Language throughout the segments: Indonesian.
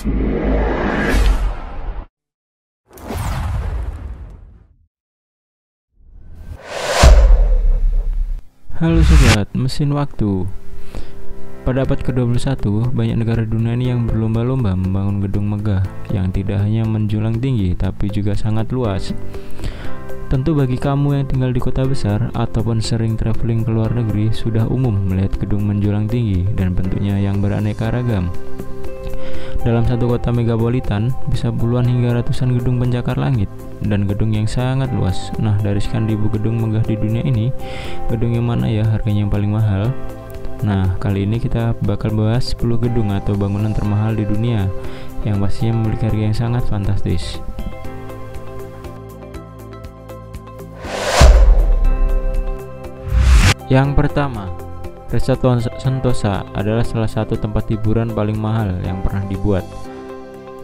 Halo sobat, mesin waktu. Pada abad ke-21, banyak negara dunia ini yang berlomba-lomba membangun gedung megah yang tidak hanya menjulang tinggi tapi juga sangat luas. Tentu bagi kamu yang tinggal di kota besar ataupun sering traveling ke luar negeri, sudah umum melihat gedung menjulang tinggi dan bentuknya yang beraneka ragam. Dalam satu kota megapolitan, bisa puluhan hingga ratusan gedung pencakar langit dan gedung yang sangat luas. Nah, dari sekian ribu gedung megah di dunia ini, gedung yang mana ya harganya yang paling mahal? Nah, kali ini kita bakal bahas 10 gedung atau bangunan termahal di dunia yang pastinya memiliki harga yang sangat fantastis. Yang pertama, Resort Sentosa adalah salah satu tempat hiburan paling mahal yang pernah dibuat.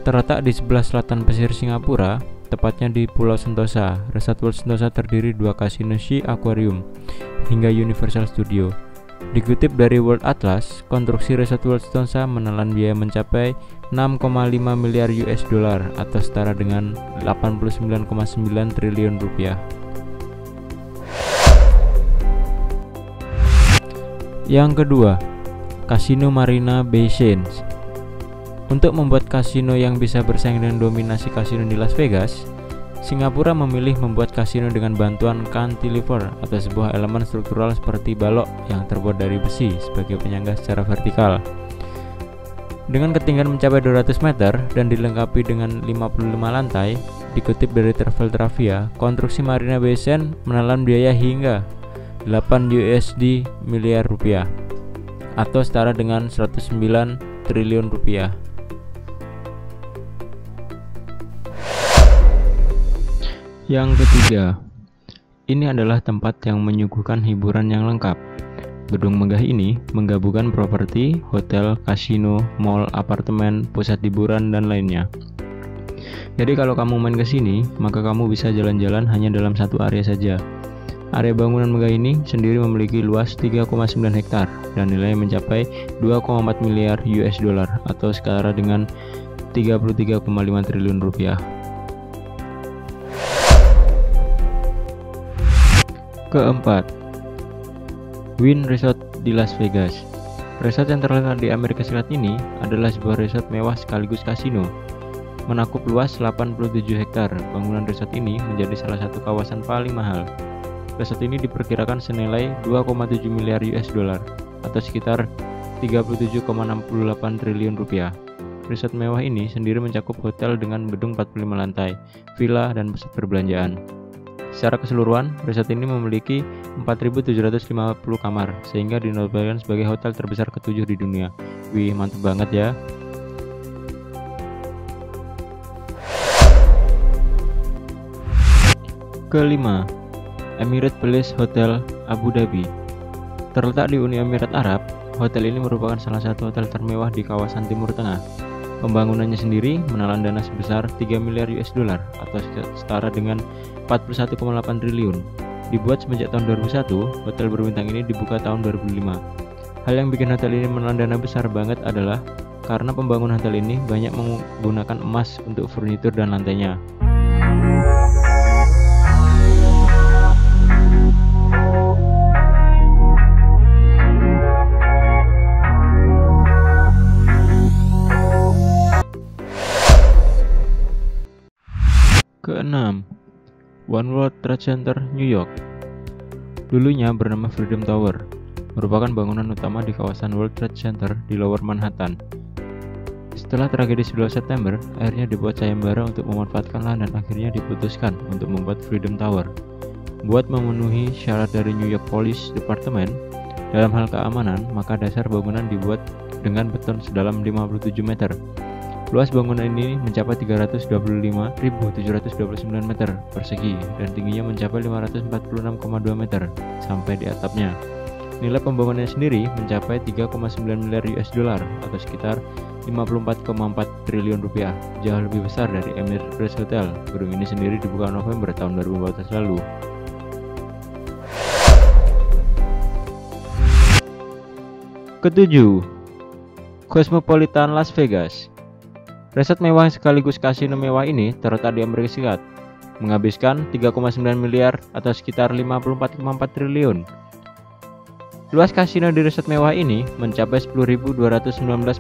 Terletak di sebelah selatan pesisir Singapura, tepatnya di Pulau Sentosa. Resort World Sentosa terdiri 2 kasino Sea Aquarium hingga Universal Studio. Dikutip dari World Atlas, konstruksi Resort World Sentosa menelan biaya mencapai 6,5 miliar US dollar atau setara dengan 89,9 triliun rupiah. Yang kedua, Kasino Marina Bay Sands. Untuk membuat kasino yang bisa bersaing dengan dominasi kasino di Las Vegas, Singapura memilih membuat kasino dengan bantuan cantilever atau sebuah elemen struktural seperti balok yang terbuat dari besi sebagai penyangga secara vertikal. Dengan ketinggian mencapai 200 meter dan dilengkapi dengan 55 lantai, dikutip dari Travel Travia, konstruksi Marina Bay Sands menelan biaya hingga 8 USD miliar rupiah atau setara dengan 109 triliun rupiah. Yang ketiga, ini adalah tempat yang menyuguhkan hiburan yang lengkap. Gedung megah ini menggabungkan properti, hotel, kasino, mall, apartemen, pusat hiburan, dan lainnya. Jadi kalau kamu main ke sini, maka kamu bisa jalan-jalan hanya dalam satu area saja. Area bangunan megah ini sendiri memiliki luas 3,9 hektar dan nilainya mencapai 2,4 miliar US dollar atau setara dengan 33,5 triliun rupiah. Keempat, Wynn Resort di Las Vegas. Resort yang terletak di Amerika Serikat ini adalah sebuah resort mewah sekaligus kasino. Menakup luas 87 hektar, bangunan resort ini menjadi salah satu kawasan paling mahal. Resort ini diperkirakan senilai 2,7 miliar US dollar atau sekitar 37,68 triliun rupiah. Resort mewah ini sendiri mencakup hotel dengan gedung 45 lantai, villa, dan pusat perbelanjaan. Secara keseluruhan, resort ini memiliki 4.750 kamar sehingga dinobatkan sebagai hotel terbesar ke-7 di dunia. Wih, mantap banget ya. Kelima, Emirates Palace Hotel Abu Dhabi. Terletak di Uni Emirat Arab, hotel ini merupakan salah satu hotel termewah di kawasan Timur Tengah. Pembangunannya sendiri menelan dana sebesar 3 miliar US dollar atau setara dengan 41,8 triliun. Dibuat semenjak tahun 2001, hotel berbintang ini dibuka tahun 2005. Hal yang bikin hotel ini menelan dana besar banget adalah karena pembangunan hotel ini banyak menggunakan emas untuk furnitur dan lantainya. Keenam, One World Trade Center, New York. Dulunya bernama Freedom Tower, merupakan bangunan utama di kawasan World Trade Center di Lower Manhattan. Setelah tragedi 11 September, akhirnya dibuat sayembara untuk memanfaatkan lahan dan akhirnya diputuskan untuk membuat Freedom Tower. Buat memenuhi syarat dari New York Police Department dalam hal keamanan, maka dasar bangunan dibuat dengan beton sedalam 57 meter. Luas bangunan ini mencapai 325.729 meter persegi dan tingginya mencapai 546,2 meter sampai di atapnya. Nilai pembangunannya sendiri mencapai 3,9 miliar US dollar atau sekitar 54,4 triliun rupiah, jauh lebih besar dari Emirates Hotel. Gedung ini sendiri dibuka November tahun 2014 lalu. Ketujuh, Cosmopolitan Las Vegas. Resort mewah sekaligus kasino mewah ini terletak di Amerika Serikat, menghabiskan 3,9 miliar atau sekitar 54,4 triliun. Luas kasino di resort mewah ini mencapai 10.219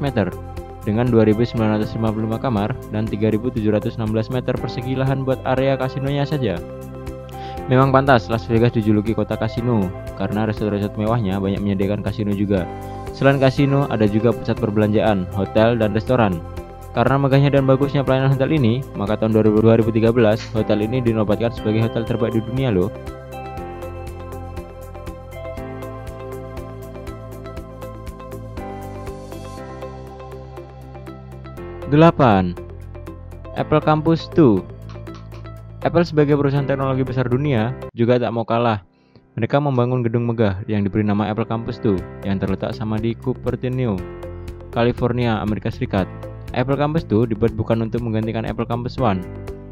meter dengan 2.955 kamar dan 3.716 meter persegi lahan buat area kasinonya saja. Memang pantas Las Vegas dijuluki kota kasino karena resort-resort mewahnya banyak menyediakan kasino juga. Selain kasino, ada juga pusat perbelanjaan, hotel, dan restoran. Karena megahnya dan bagusnya pelayanan hotel ini, maka tahun 2013 hotel ini dinobatkan sebagai hotel terbaik di dunia loh. Delapan, Apple Campus 2. Apple sebagai perusahaan teknologi besar dunia juga tak mau kalah. Mereka membangun gedung megah yang diberi nama Apple Campus 2 yang terletak sama di Cupertino, California, Amerika Serikat. Apple Campus 2 dibuat bukan untuk menggantikan Apple Campus 1,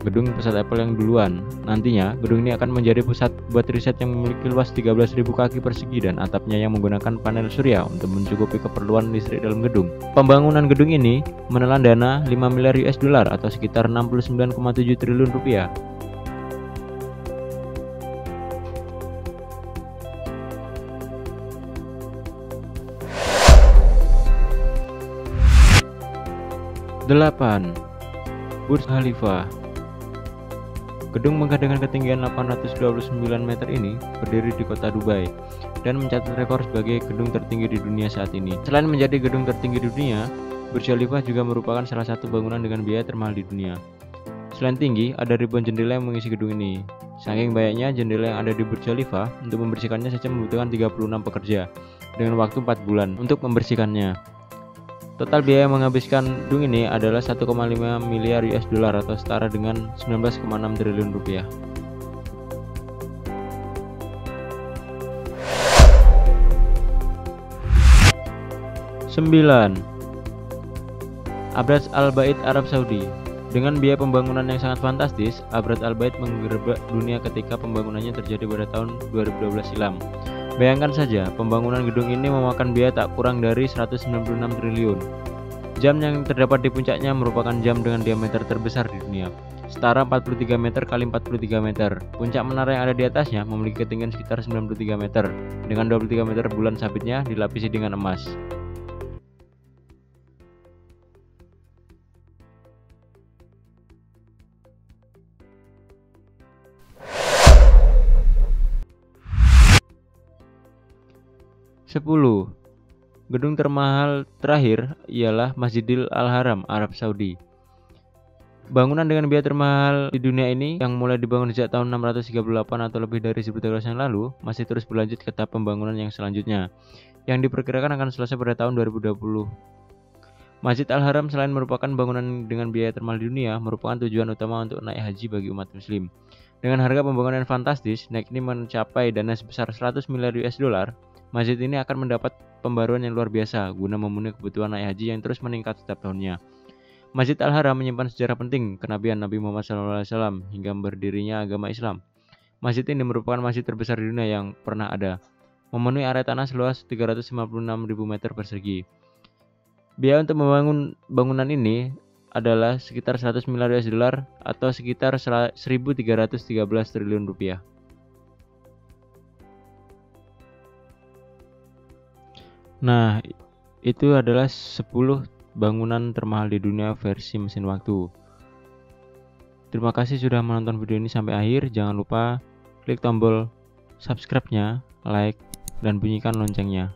gedung pusat Apple yang duluan. Nantinya, gedung ini akan menjadi pusat buat riset yang memiliki luas 13.000 kaki persegi dan atapnya yang menggunakan panel surya untuk mencukupi keperluan listrik dalam gedung. Pembangunan gedung ini menelan dana 5 miliar US dollar atau sekitar 69,7 triliun rupiah. Delapan, Burj Khalifa. Gedung megah dengan ketinggian 829 meter ini berdiri di kota Dubai dan mencatat rekor sebagai gedung tertinggi di dunia saat ini. Selain menjadi gedung tertinggi di dunia, Burj Khalifa juga merupakan salah satu bangunan dengan biaya termahal di dunia. Selain tinggi, ada ribuan jendela yang mengisi gedung ini. Saking banyaknya jendela yang ada di Burj Khalifa, untuk membersihkannya saja membutuhkan 36 pekerja dengan waktu 4 bulan untuk membersihkannya. Total biaya yang menghabiskan gedung ini adalah 1,5 miliar US dollar atau setara dengan 19,6 triliun rupiah. Sembilan, Abad Al-Bait Arab Saudi. Dengan biaya pembangunan yang sangat fantastis, Abad Al-Bait menggerebek dunia ketika pembangunannya terjadi pada tahun 2012 silam. Bayangkan saja, pembangunan gedung ini memakan biaya tak kurang dari 196 triliun. Jam yang terdapat di puncaknya merupakan jam dengan diameter terbesar di dunia, setara 43 meter x 43 meter. Puncak menara yang ada di atasnya memiliki ketinggian sekitar 93 meter, dengan 23 meter bulan sabitnya dilapisi dengan emas. Sepuluh, gedung termahal terakhir ialah Masjidil Al-Haram, Arab Saudi. Bangunan dengan biaya termahal di dunia ini yang mulai dibangun sejak tahun 638 atau lebih dari 1000 tahun yang lalu masih terus berlanjut ke tahap pembangunan yang selanjutnya yang diperkirakan akan selesai pada tahun 2020. Masjid Al-Haram selain merupakan bangunan dengan biaya termahal di dunia, merupakan tujuan utama untuk naik haji bagi umat muslim. Dengan harga pembangunan yang fantastis, naik ini mencapai dana sebesar 100 miliar US dollar. Masjid ini akan mendapat pembaruan yang luar biasa guna memenuhi kebutuhan naik haji yang terus meningkat setiap tahunnya. Masjid Al-Haram menyimpan sejarah penting kenabian Nabi Muhammad SAW hingga berdirinya agama Islam. Masjid ini merupakan masjid terbesar di dunia yang pernah ada, memenuhi area tanah seluas 356.000 meter persegi. Biaya untuk membangun bangunan ini adalah sekitar 100 miliar US dollar atau sekitar 1.313 triliun rupiah. Nah, itu adalah 10 bangunan termahal di dunia versi mesin waktu. Terima kasih sudah menonton video ini sampai akhir. Jangan lupa klik tombol subscribe-nya, like, dan bunyikan loncengnya.